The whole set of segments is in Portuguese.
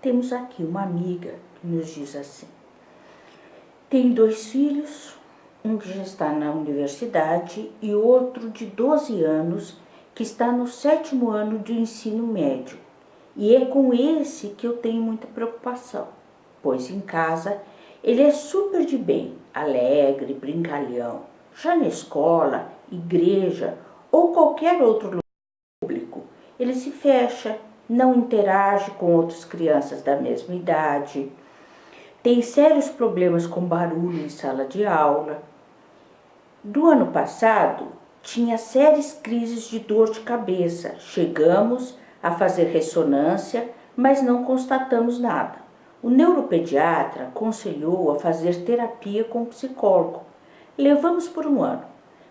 Temos aqui uma amiga que nos diz assim: tem 2 filhos, um que já está na universidade e outro de 12 anos que está no 7º ano do ensino médio. E é com esse que eu tenho muita preocupação, pois em casa ele é super de bem, alegre, brincalhão. Já na escola, igreja ou qualquer outro lugar público, ele se fecha, não interage com outras crianças da mesma idade, tem sérios problemas com barulho em sala de aula. Do ano passado, tinha sérias crises de dor de cabeça. Chegamos a fazer ressonância, mas não constatamos nada. O neuropediatra aconselhou a fazer terapia com psicólogo. Levamos por um ano,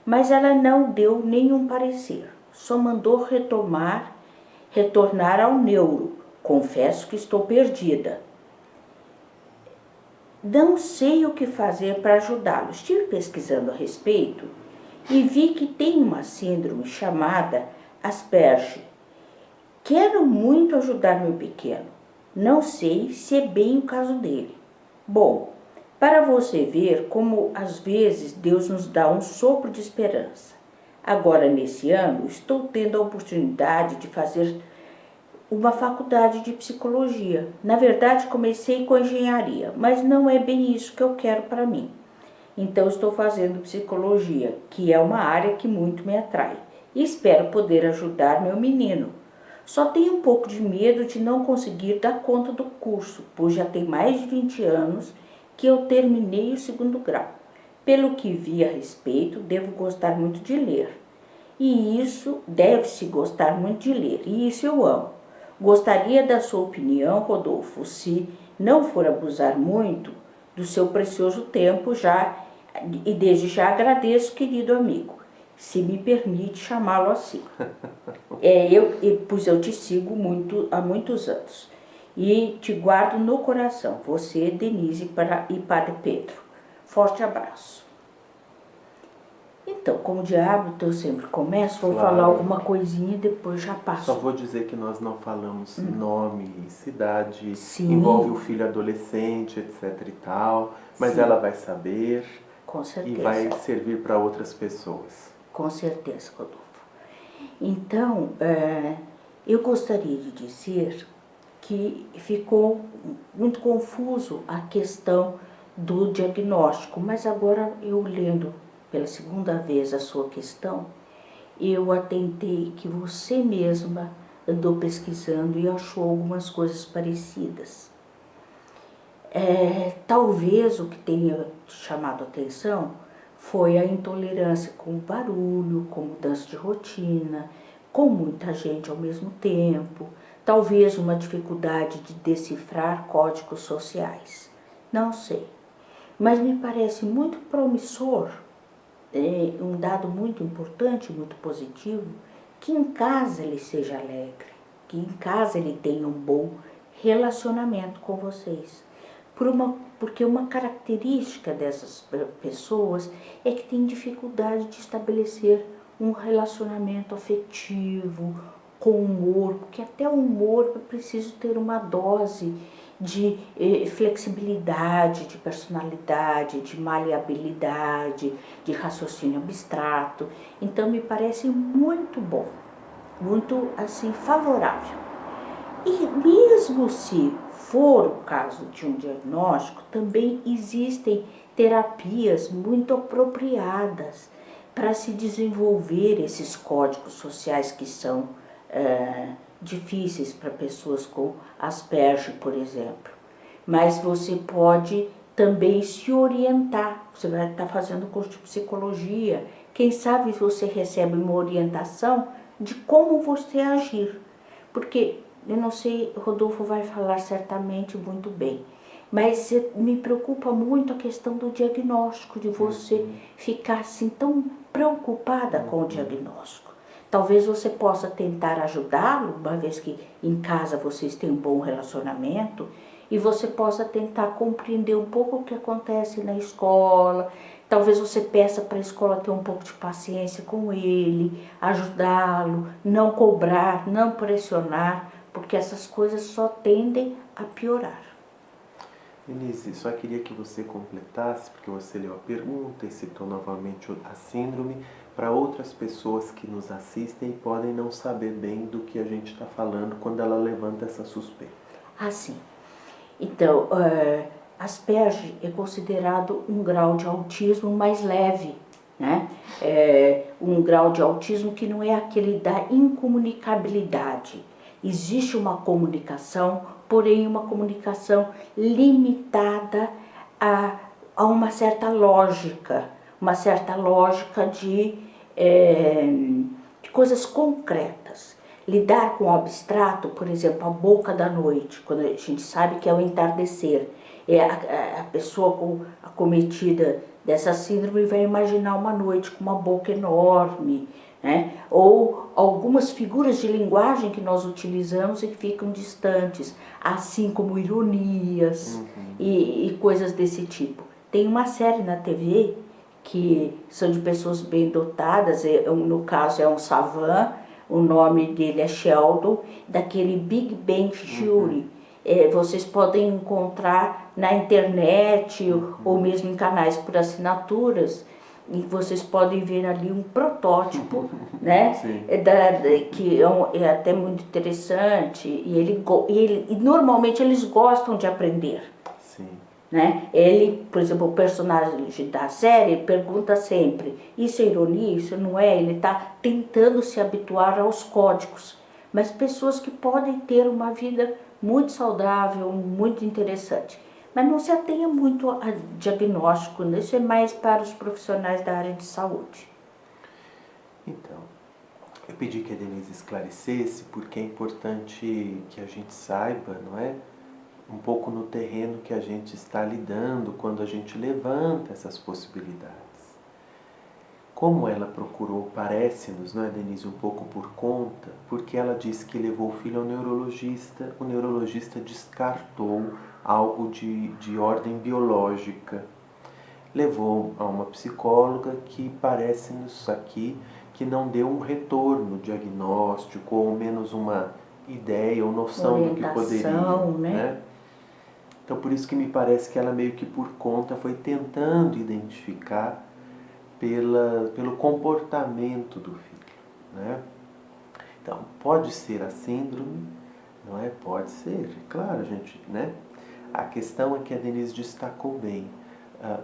mas ela não deu nenhum parecer. Só mandou retornar ao neuro. Confesso que estou perdida. Não sei o que fazer para ajudá-lo. Estive pesquisando a respeito e vi que tem uma síndrome chamada Asperger. Quero muito ajudar meu pequeno. Não sei se é bem o caso dele. Bom, para você ver como às vezes Deus nos dá um sopro de esperança. Agora, nesse ano, estou tendo a oportunidade de fazer uma faculdade de psicologia. Na verdade, comecei com engenharia, mas não é bem isso que eu quero para mim. Então, estou fazendo psicologia, que é uma área que muito me atrai. E espero poder ajudar meu menino. Só tenho um pouco de medo de não conseguir dar conta do curso, pois já tem mais de 20 anos que eu terminei o 2º grau. Pelo que vi a respeito, devo gostar muito de ler. E isso, deve-se gostar muito de ler, e isso eu amo. Gostaria da sua opinião, Rodolfo, se não for abusar muito do seu precioso tempo e desde já agradeço, querido amigo, se me permite chamá-lo assim. Pois eu te sigo há muitos anos e te guardo no coração, você, Denise e Padre Pedro. Forte abraço. Então, como de hábito, eu sempre começo, vou falar alguma coisinha e depois já passo. Só vou dizer que nós não falamos nome e cidade, Sim. Envolve o filho adolescente, etc e tal, mas Sim. Ela vai saber. Com certeza. E vai servir para outras pessoas. Com certeza, Rodolfo. Então, eu gostaria de dizer que ficou muito confuso a questão do diagnóstico, mas agora eu lendo pela 2ª vez a sua questão, eu atentei que você mesma andou pesquisando e achou algumas coisas parecidas. Talvez o que tenha chamado a atenção foi a intolerância com o barulho, com mudança de rotina, com muita gente ao mesmo tempo, talvez uma dificuldade de decifrar códigos sociais. Não sei, mas me parece muito promissor, um dado muito importante, muito positivo, que em casa ele seja alegre, que em casa ele tenha um bom relacionamento com vocês. Porque uma característica dessas pessoas é que tem dificuldade de estabelecer um relacionamento afetivo, com humor, porque até o humor é preciso ter uma dose de flexibilidade, de personalidade, de maleabilidade, de raciocínio abstrato. Então me parece muito bom, muito assim favorável. E mesmo se for o caso de um diagnóstico, também existem terapias muito apropriadas para se desenvolver esses códigos sociais que são difíceis para pessoas com Asperger, por exemplo. Mas você pode também se orientar, você vai estar fazendo curso de psicologia, quem sabe você recebe uma orientação de como você agir, porque eu não sei, Rodolfo vai falar certamente muito bem, mas me preocupa muito a questão do diagnóstico, de você ficar assim tão preocupada com o diagnóstico. Talvez você possa tentar ajudá-lo, uma vez que em casa vocês têm um bom relacionamento, e você possa tentar compreender um pouco o que acontece na escola. Talvez você peça para a escola ter um pouco de paciência com ele, ajudá-lo, não cobrar, não pressionar, porque essas coisas só tendem a piorar. Denise, só queria que você completasse, porque você leu a pergunta e citou novamente a síndrome, para outras pessoas que nos assistem e podem não saber bem do que a gente está falando quando ela levanta essa suspeita. Ah, sim. Então, Asperger é considerado um grau de autismo mais leve, né? Um grau de autismo que não é aquele da incomunicabilidade. Existe uma comunicação, porém uma comunicação limitada a uma certa lógica de coisas concretas. Lidar com o abstrato, por exemplo, a boca da noite, quando a gente sabe que é o entardecer, a pessoa acometida dessa síndrome vai imaginar uma noite com uma boca enorme, né? Ou algumas figuras de linguagem que nós utilizamos e que ficam distantes, assim como ironias e coisas desse tipo. Tem uma série na TV que são de pessoas bem dotadas, no caso é um savant, o nome dele é Sheldon, daquele Big Bang Theory. Vocês podem encontrar na internet ou mesmo em canais por assinaturas, e vocês podem ver ali um protótipo, né? Que é até muito interessante, e normalmente eles gostam de aprender. Sim. Né? Ele, por exemplo, o personagem da série pergunta sempre, isso é ironia, isso não é? Ele está tentando se habituar aos códigos. Mas pessoas que podem ter uma vida muito saudável, muito interessante. Mas não se atenha muito a diagnóstico, né? Isso é mais para os profissionais da área de saúde. Então, eu pedi que a Denise esclarecesse porque é importante que a gente saiba, não é? Um pouco no terreno que a gente está lidando quando a gente levanta essas possibilidades. Como ela procurou, parece-nos, não é, Denise, um pouco por conta, porque ela disse que levou o filho ao neurologista, o neurologista descartou algo de ordem biológica. Levou a uma psicóloga que parece-nos aqui que não deu um retorno diagnóstico, ou menos uma ideia ou noção do que poderia, né? Então, por isso que me parece que ela meio que por conta foi tentando identificar pelo comportamento do filho, né? Então, pode ser a síndrome, não é? Pode ser, claro, gente, né? A questão é que a Denise destacou bem.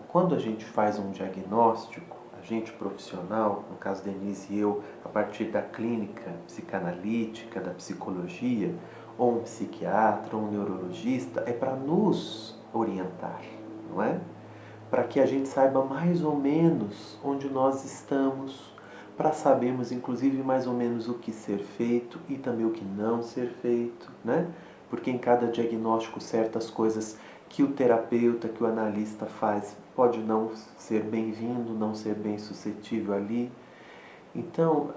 Quando a gente faz um diagnóstico, a gente profissional, no caso Denise e eu, a partir da clínica psicanalítica, da psicologia, ou um psiquiatra, ou um neurologista, é para nos orientar, não é? Para que a gente saiba mais ou menos onde nós estamos, para sabermos inclusive mais ou menos o que ser feito e também o que não ser feito, né? Porque em cada diagnóstico certas coisas que o terapeuta, que o analista faz, pode não ser bem-vindo, não ser bem suscetível ali. Então,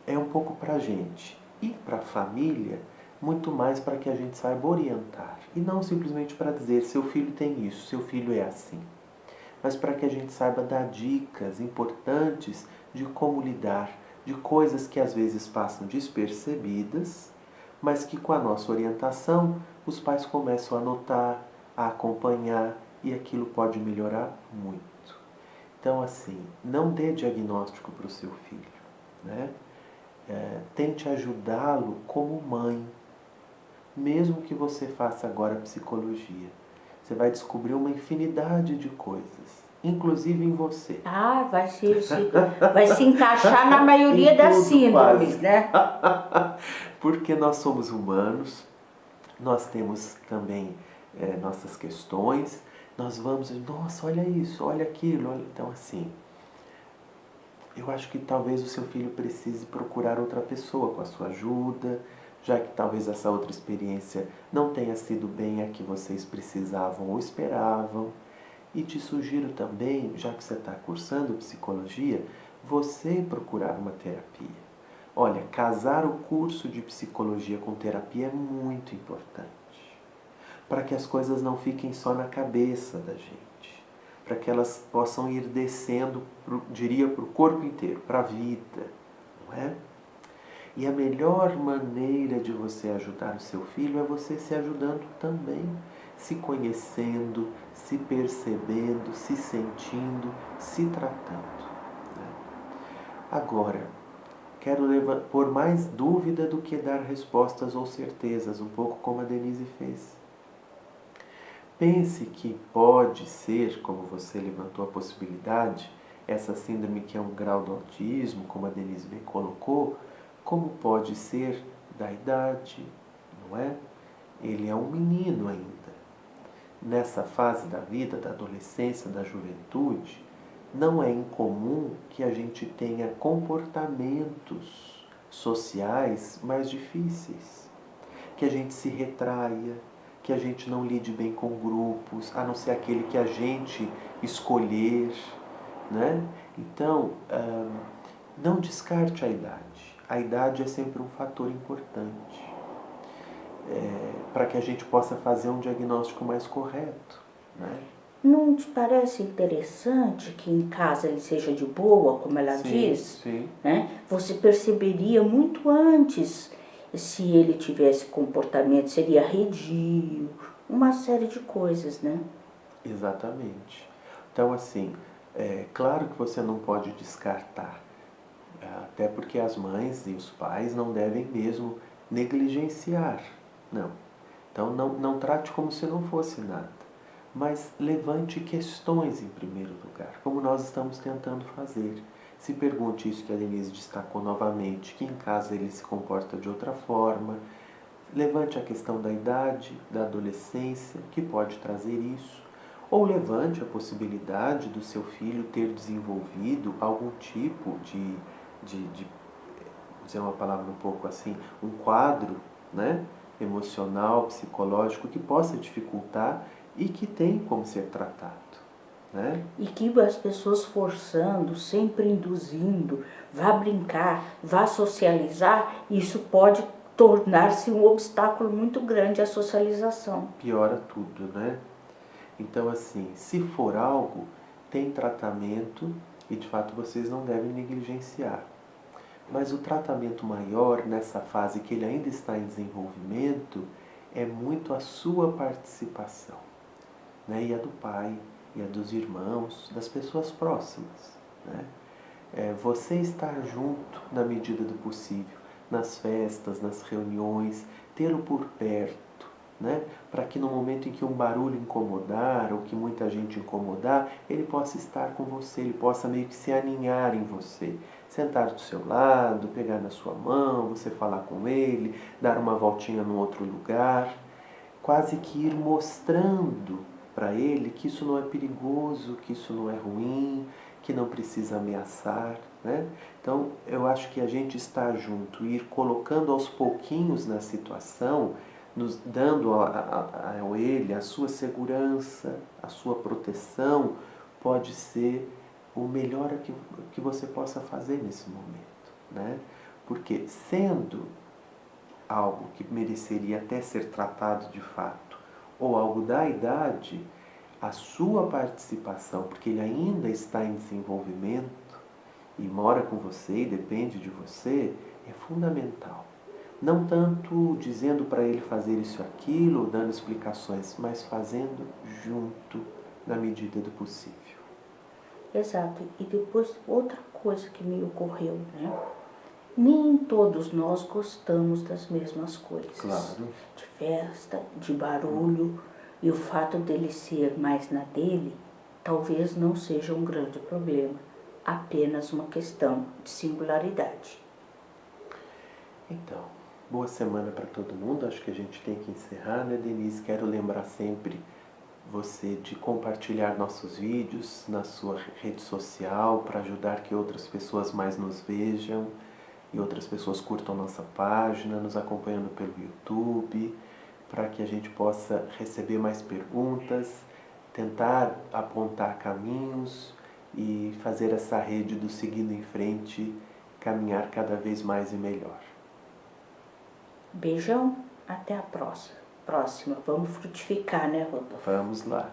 é um pouco para a gente. E para a família, muito mais para que a gente saiba orientar. E não simplesmente para dizer, seu filho tem isso, seu filho é assim. Mas para que a gente saiba dar dicas importantes de como lidar, de coisas que às vezes passam despercebidas, mas que com a nossa orientação os pais começam a notar, a acompanhar e aquilo pode melhorar muito. Então, assim, não dê diagnóstico para o seu filho, né? Tente ajudá-lo como mãe, mesmo que você faça agora psicologia. Você vai descobrir uma infinidade de coisas, inclusive em você. Vai se encaixar na maioria das síndromes, né? Porque nós somos humanos, nós temos também nossas questões, nós vamos, nossa, olha isso, olha aquilo, olha. Então assim, eu acho que talvez o seu filho precise procurar outra pessoa com a sua ajuda, já que talvez essa outra experiência não tenha sido bem a que vocês precisavam ou esperavam. E te sugiro também, já que você está cursando psicologia, você procurar uma terapia. Olha, casar o curso de psicologia com terapia é muito importante, para que as coisas não fiquem só na cabeça da gente, para que elas possam ir descendo, diria, para o corpo inteiro, para a vida, não é? E a melhor maneira de você ajudar o seu filho é você se ajudando também, se conhecendo, se percebendo, se sentindo, se tratando. Agora, quero pôr mais dúvida do que dar respostas ou certezas, um pouco como a Denise fez. Pense que pode ser, como você levantou a possibilidade, essa síndrome que é um grau do autismo, como a Denise bem colocou, como pode ser da idade, não é? Ele é um menino ainda. Nessa fase da vida, da adolescência, da juventude, não é incomum que a gente tenha comportamentos sociais mais difíceis, que a gente se retraia, que a gente não lide bem com grupos, a não ser aquele que a gente escolher, né? Então, não descarte a idade. A idade é sempre um fator importante para que a gente possa fazer um diagnóstico mais correto, né? Não te parece interessante que em casa ele seja de boa, como ela diz? Sim. Né? Você perceberia muito antes se ele tivesse comportamento, seria arredio, uma série de coisas, né? Exatamente. Então, assim, é claro que você não pode descartar, até porque as mães e os pais não devem mesmo negligenciar, não. Então, não trate como se não fosse nada, mas levante questões em primeiro lugar, como nós estamos tentando fazer. Se pergunte isso que a Denise destacou novamente, que em casa ele se comporta de outra forma. Levante a questão da idade, da adolescência, que pode trazer isso. Ou levante a possibilidade do seu filho ter desenvolvido algum tipo de dizer uma palavra um pouco assim, um quadro, né, emocional, psicológico que possa dificultar e que tem como ser tratado, né? E que as pessoas forçando, sempre induzindo, vá brincar, vá socializar, isso pode tornar-se um obstáculo muito grande à socialização. Piora tudo, né? Então, assim, se for algo, tem tratamento e de fato vocês não devem negligenciar. Mas o tratamento maior nessa fase que ele ainda está em desenvolvimento é muito a sua participação, né? E a do pai, e a dos irmãos, das pessoas próximas, né? Você estar junto na medida do possível, nas festas, nas reuniões, tê-lo por perto, né? Para que no momento em que um barulho incomodar ou que muita gente incomodar, ele possa estar com você, ele possa meio que se aninhar em você. Sentar do seu lado, pegar na sua mão, você falar com ele, dar uma voltinha num outro lugar, quase que ir mostrando para ele que isso não é perigoso, que isso não é ruim, que não precisa ameaçar, né? Então, eu acho que a gente estar junto e ir colocando aos pouquinhos na situação, nos dando a ele a sua segurança, a sua proteção, pode ser o melhor que você possa fazer nesse momento, né? Porque sendo algo que mereceria até ser tratado de fato, ou algo da idade, a sua participação, porque ele ainda está em desenvolvimento e mora com você e depende de você, é fundamental. Não tanto dizendo para ele fazer isso e aquilo, dando explicações, mas fazendo junto na medida do possível. Exato. E depois, outra coisa que me ocorreu, né? Nem todos nós gostamos das mesmas coisas. Claro. De festa, de barulho. E o fato dele ser mais na dele, talvez não seja um grande problema. Apenas uma questão de singularidade. Então, boa semana para todo mundo. Acho que a gente tem que encerrar, né, Denise? Quero lembrar sempre você de compartilhar nossos vídeos na sua rede social para ajudar que outras pessoas mais nos vejam e outras pessoas curtam nossa página, nos acompanhando pelo YouTube, para que a gente possa receber mais perguntas, tentar apontar caminhos e fazer essa rede do Seguindo em Frente caminhar cada vez mais e melhor. Beijão, até a próxima. Vamos frutificar, né, Rodolfo? Vamos lá.